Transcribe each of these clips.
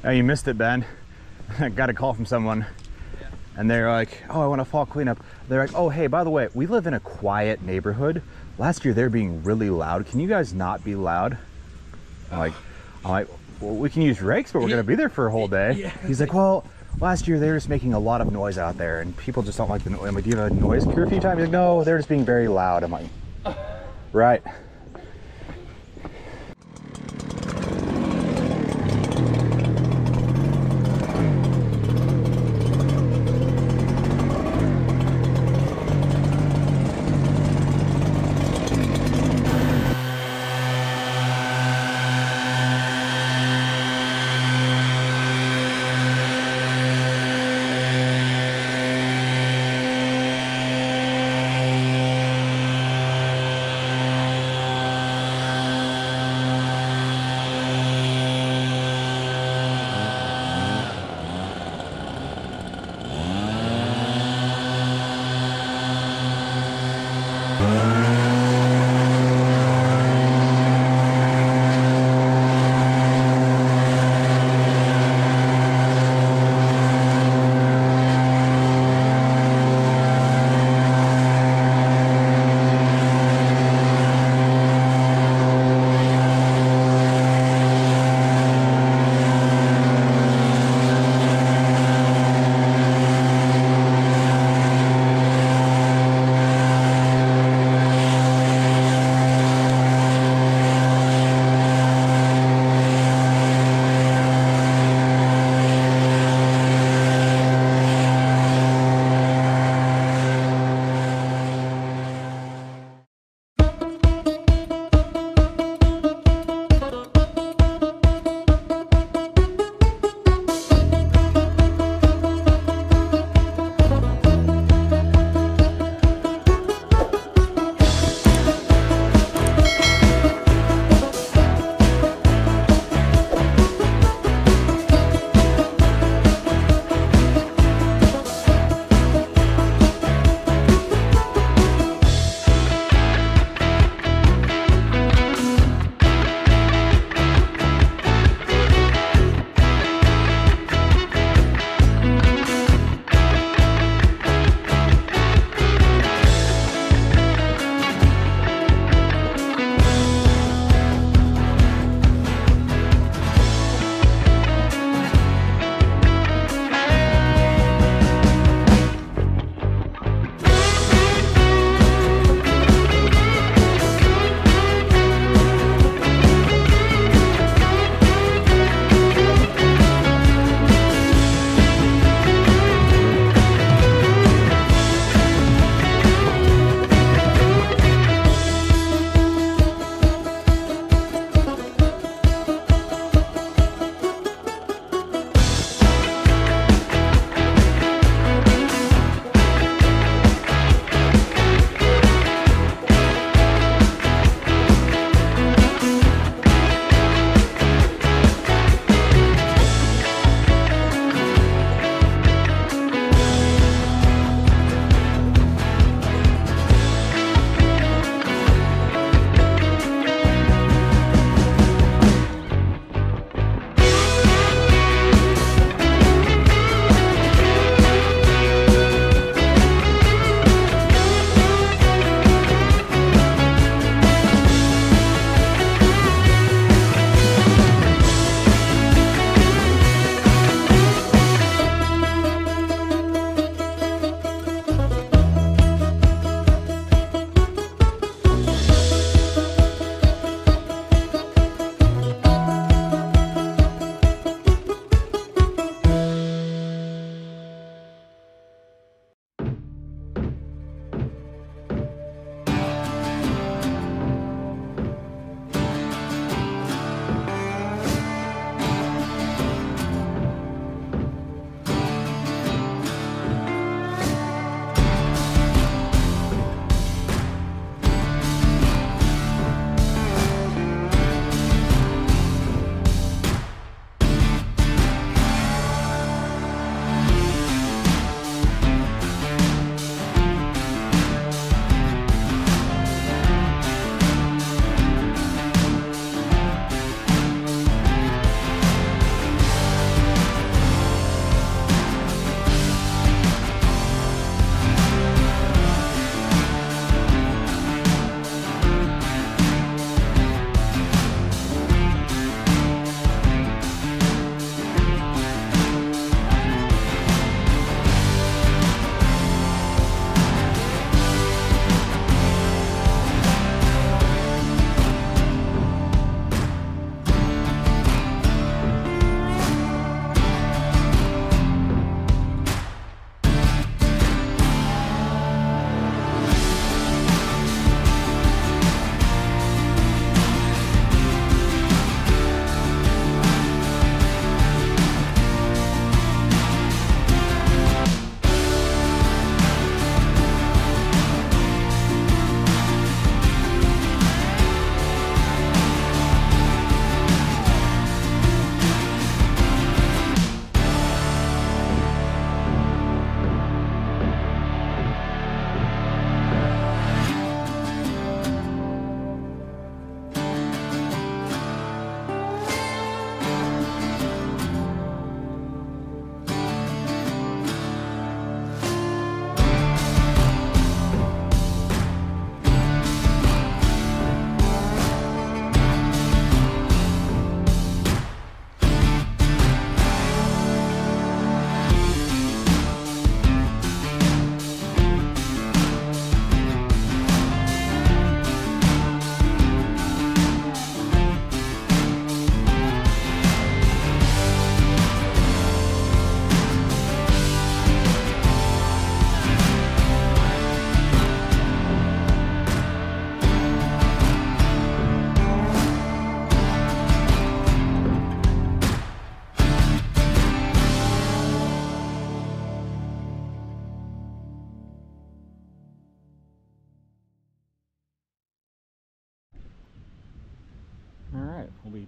Oh, you missed it, Ben. I got a call from someone, and they're like, oh, I want a fall cleanup. They're like, oh, hey, by the way, we live in a quiet neighborhood. Last year, they're being really loud. Can you guys not be loud? I'm like, well, we can use rakes, but we're going to be there for a whole day. Yeah. He's like, well, last year, they were just making a lot of noise out there, and people just don't like the noise. I'm like, do you have a noise curfew time? He's like, no, they're just being very loud. I'm like, right.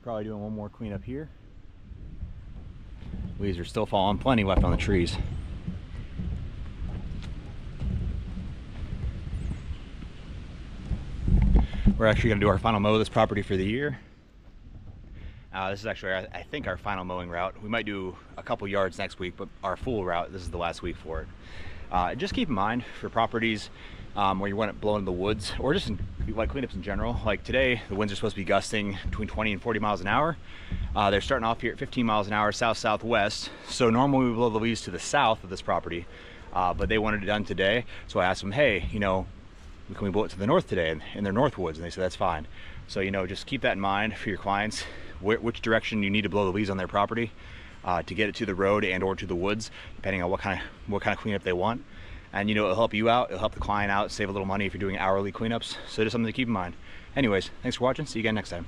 Probably doing one more cleanup here. Leaves are still falling, plenty left on the trees. We're actually going to do our final mow of this property for the year. This is actually, I think, our final mowing route. We might do a couple yards next week, but our full route, this is the last week for it. Just keep in mind for properties where you want it blowing in the woods, or just like cleanups in general. Like today, the winds are supposed to be gusting between 20 and 40 miles an hour. They're starting off here at 15 miles an hour, south-southwest. So normally we blow the leaves to the south of this property, but they wanted it done today. So I asked them, hey, you know, can we blow it to the north today in their north woods? And they said that's fine. So, you know, just keep that in mind for your clients, which direction you need to blow the leaves on their property to get it to the road and or to the woods, depending on what kind of cleanup they want. And, you know, it'll help you out, it'll help the client out, save a little money if you're doing hourly cleanups. So just something to keep in mind. Anyways, thanks for watching. See you again next time.